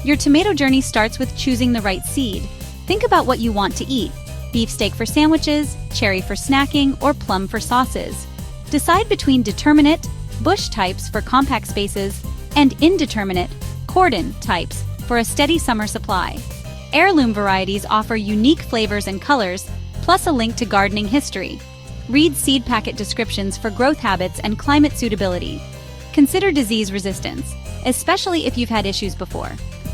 Your tomato journey starts with choosing the right seed. Think about what you want to eat: beefsteak for sandwiches, cherry for snacking, or plum for sauces. Decide between determinate, bush types for compact spaces, and indeterminate, cordon types for a steady summer supply. Heirloom varieties offer unique flavors and colors, plus a link to gardening history. Read seed packet descriptions for growth habits and climate suitability. Consider disease resistance, especially if you've had issues before.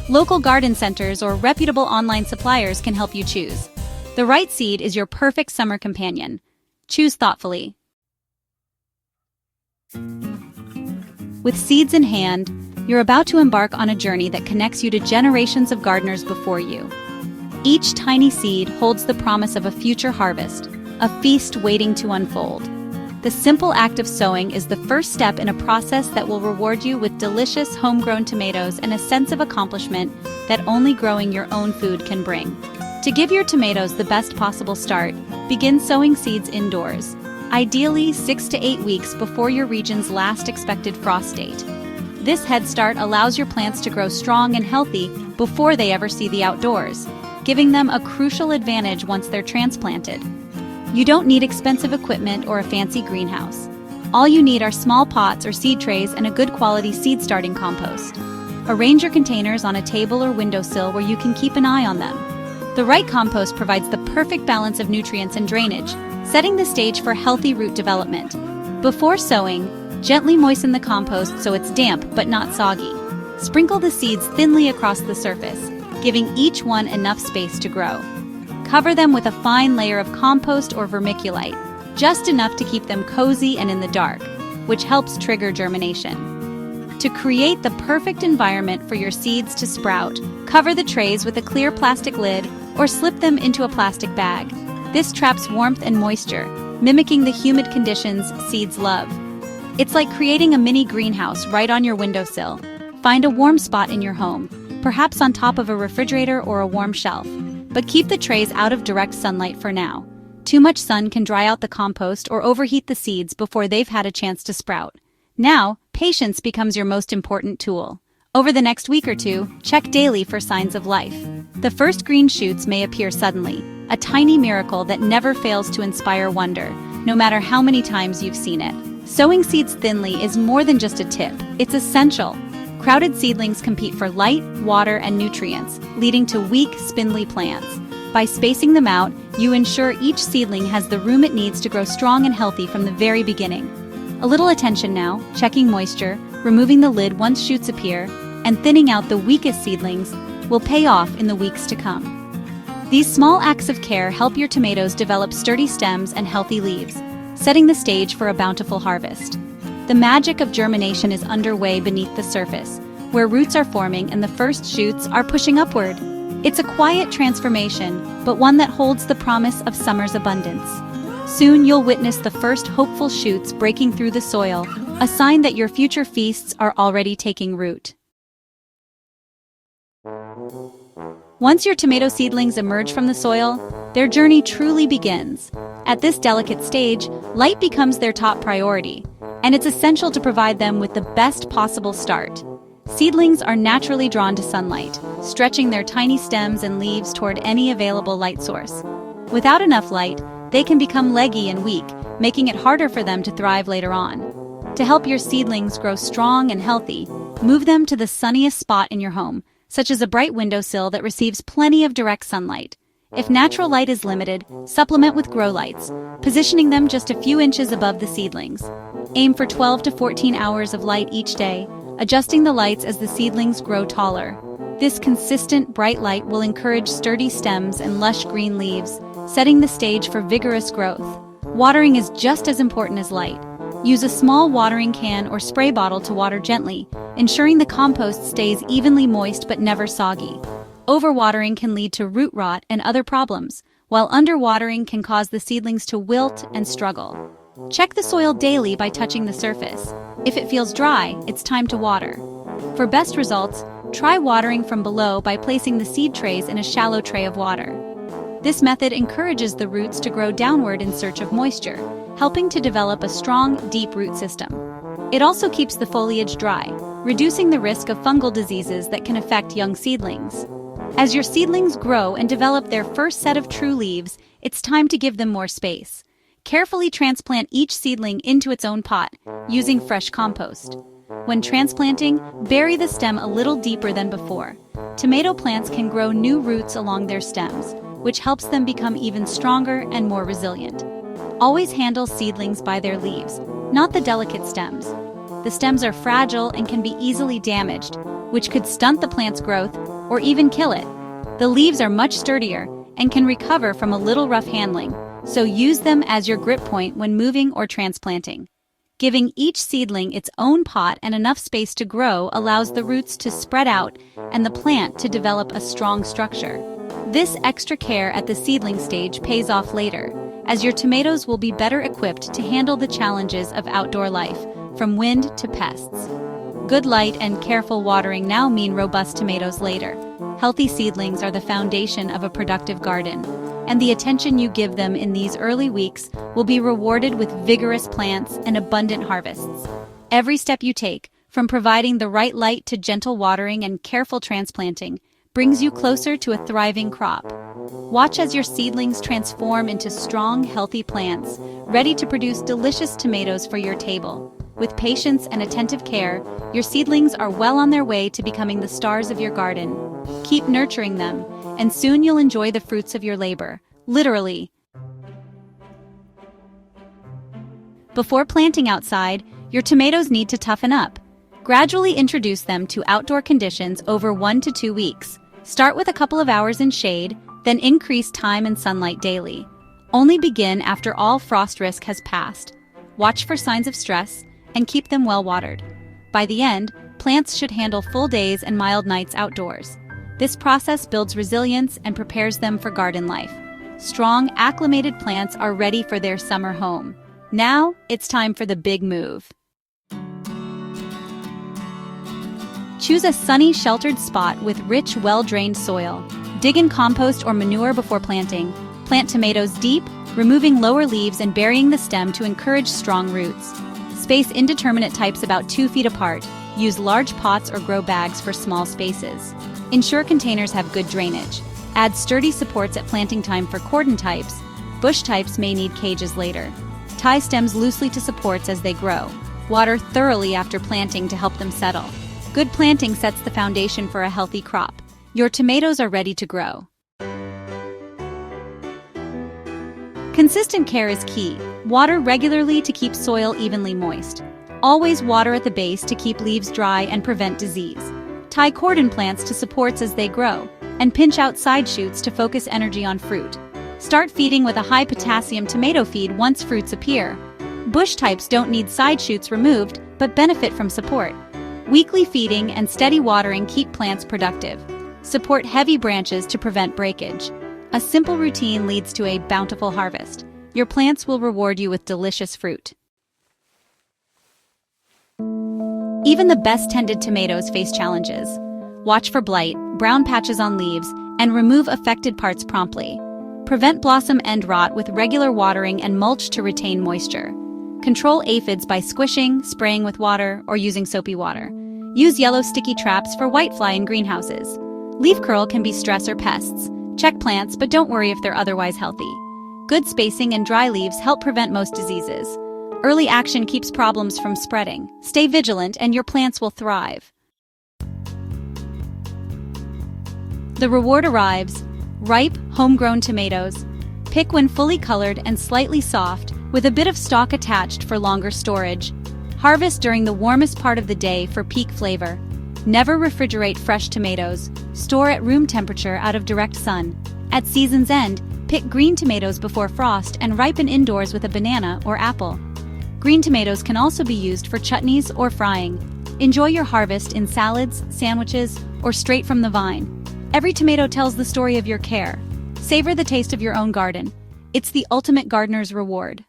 Local garden centers or reputable online suppliers can help you choose. The right seed is your perfect summer companion. Choose thoughtfully. With seeds in hand, you're about to embark on a journey that connects you to generations of gardeners before you. Each tiny seed holds the promise of a future harvest, a feast waiting to unfold. The simple act of sowing is the first step in a process that will reward you with delicious homegrown tomatoes and a sense of accomplishment that only growing your own food can bring. To give your tomatoes the best possible start, begin sowing seeds indoors, ideally 6 to 8 weeks before your region's last expected frost date. This head start allows your plants to grow strong and healthy before they ever see the outdoors, giving them a crucial advantage once they're transplanted. You don't need expensive equipment or a fancy greenhouse. All you need are small pots or seed trays and a good quality seed starting compost. Arrange your containers on a table or windowsill where you can keep an eye on them. The right compost provides the perfect balance of nutrients and drainage, setting the stage for healthy root development. Before sowing, gently moisten the compost so it's damp but not soggy. Sprinkle the seeds thinly across the surface, giving each one enough space to grow. Cover them with a fine layer of compost or vermiculite, just enough to keep them cozy and in the dark, which helps trigger germination. To create the perfect environment for your seeds to sprout, cover the trays with a clear plastic lid or slip them into a plastic bag. This traps warmth and moisture, mimicking the humid conditions seeds love. It's like creating a mini greenhouse right on your windowsill. Find a warm spot in your home, perhaps on top of a refrigerator or a warm shelf. But keep the trays out of direct sunlight for now. Too much sun can dry out the compost or overheat the seeds before they've had a chance to sprout. Now, patience becomes your most important tool. Over the next week or two, check daily for signs of life. The first green shoots may appear suddenly, a tiny miracle that never fails to inspire wonder, no matter how many times you've seen it. Sowing seeds thinly is more than just a tip, it's essential. Crowded seedlings compete for light, water, and nutrients, leading to weak, spindly plants. By spacing them out, you ensure each seedling has the room it needs to grow strong and healthy from the very beginning. A little attention now, checking moisture, removing the lid once shoots appear, and thinning out the weakest seedlings will pay off in the weeks to come. These small acts of care help your tomatoes develop sturdy stems and healthy leaves, setting the stage for a bountiful harvest. The magic of germination is underway beneath the surface, where roots are forming and the first shoots are pushing upward. It's a quiet transformation, but one that holds the promise of summer's abundance. Soon you'll witness the first hopeful shoots breaking through the soil, a sign that your future feasts are already taking root. Once your tomato seedlings emerge from the soil, their journey truly begins. At this delicate stage, light becomes their top priority, and it's essential to provide them with the best possible start. Seedlings are naturally drawn to sunlight, stretching their tiny stems and leaves toward any available light source. Without enough light, they can become leggy and weak, making it harder for them to thrive later on. To help your seedlings grow strong and healthy, move them to the sunniest spot in your home, such as a bright windowsill that receives plenty of direct sunlight. If natural light is limited, supplement with grow lights, positioning them just a few inches above the seedlings. Aim for 12 to 14 hours of light each day, adjusting the lights as the seedlings grow taller. This consistent, bright light will encourage sturdy stems and lush green leaves, setting the stage for vigorous growth. Watering is just as important as light. Use a small watering can or spray bottle to water gently, ensuring the compost stays evenly moist but never soggy. Overwatering can lead to root rot and other problems, while underwatering can cause the seedlings to wilt and struggle. Check the soil daily by touching the surface. If it feels dry, it's time to water. For best results, try watering from below by placing the seed trays in a shallow tray of water. This method encourages the roots to grow downward in search of moisture, helping to develop a strong, deep root system. It also keeps the foliage dry, reducing the risk of fungal diseases that can affect young seedlings. As your seedlings grow and develop their first set of true leaves, it's time to give them more space. Carefully transplant each seedling into its own pot, using fresh compost. When transplanting, bury the stem a little deeper than before. Tomato plants can grow new roots along their stems, which helps them become even stronger and more resilient. Always handle seedlings by their leaves, not the delicate stems. The stems are fragile and can be easily damaged, which could stunt the plant's growth or even kill it. The leaves are much sturdier and can recover from a little rough handling, so use them as your grip point when moving or transplanting. Giving each seedling its own pot and enough space to grow allows the roots to spread out and the plant to develop a strong structure. This extra care at the seedling stage pays off later, as your tomatoes will be better equipped to handle the challenges of outdoor life, from wind to pests. Good light and careful watering now mean robust tomatoes later. Healthy seedlings are the foundation of a productive garden, and the attention you give them in these early weeks will be rewarded with vigorous plants and abundant harvests. Every step you take, from providing the right light to gentle watering and careful transplanting, brings you closer to a thriving crop. Watch as your seedlings transform into strong, healthy plants, ready to produce delicious tomatoes for your table. With patience and attentive care, your seedlings are well on their way to becoming the stars of your garden. Keep nurturing them, and soon you'll enjoy the fruits of your labor, literally. Before planting outside, your tomatoes need to toughen up. Gradually introduce them to outdoor conditions over 1 to 2 weeks. Start with a couple of hours in shade, then increase time in sunlight daily. Only begin after all frost risk has passed. Watch for signs of stress, and keep them well watered. By the end, plants should handle full days and mild nights outdoors. This process builds resilience and prepares them for garden life. Strong, acclimated plants are ready for their summer home. Now, it's time for the big move. Choose a sunny, sheltered spot with rich, well-drained soil. Dig in compost or manure before planting. Plant tomatoes deep, removing lower leaves and burying the stem to encourage strong roots. Space indeterminate types about 2 feet apart. Use large pots or grow bags for small spaces. Ensure containers have good drainage. Add sturdy supports at planting time for cordon types. Bush types may need cages later. Tie stems loosely to supports as they grow. Water thoroughly after planting to help them settle. Good planting sets the foundation for a healthy crop. Your tomatoes are ready to grow. Consistent care is key. Water regularly to keep soil evenly moist. Always water at the base to keep leaves dry and prevent disease. Tie cordon plants to supports as they grow, and pinch out side shoots to focus energy on fruit. Start feeding with a high-potassium tomato feed once fruits appear. Bush types don't need side shoots removed, but benefit from support. Weekly feeding and steady watering keep plants productive. Support heavy branches to prevent breakage. A simple routine leads to a bountiful harvest. Your plants will reward you with delicious fruit. Even the best-tended tomatoes face challenges. Watch for blight, brown patches on leaves, and remove affected parts promptly. Prevent blossom end rot with regular watering and mulch to retain moisture. Control aphids by squishing, spraying with water, or using soapy water. Use yellow sticky traps for whitefly in greenhouses. Leaf curl can be stress or pests. Check plants, but don't worry if they're otherwise healthy. Good spacing and dry leaves help prevent most diseases. Early action keeps problems from spreading. Stay vigilant and your plants will thrive. The reward arrives. Ripe, homegrown tomatoes. Pick when fully colored and slightly soft, with a bit of stalk attached for longer storage. Harvest during the warmest part of the day for peak flavor. Never refrigerate fresh tomatoes. Store at room temperature out of direct sun. At season's end, pick green tomatoes before frost and ripen indoors with a banana or apple. Green tomatoes can also be used for chutneys or frying. Enjoy your harvest in salads, sandwiches, or straight from the vine. Every tomato tells the story of your care. Savor the taste of your own garden. It's the ultimate gardener's reward.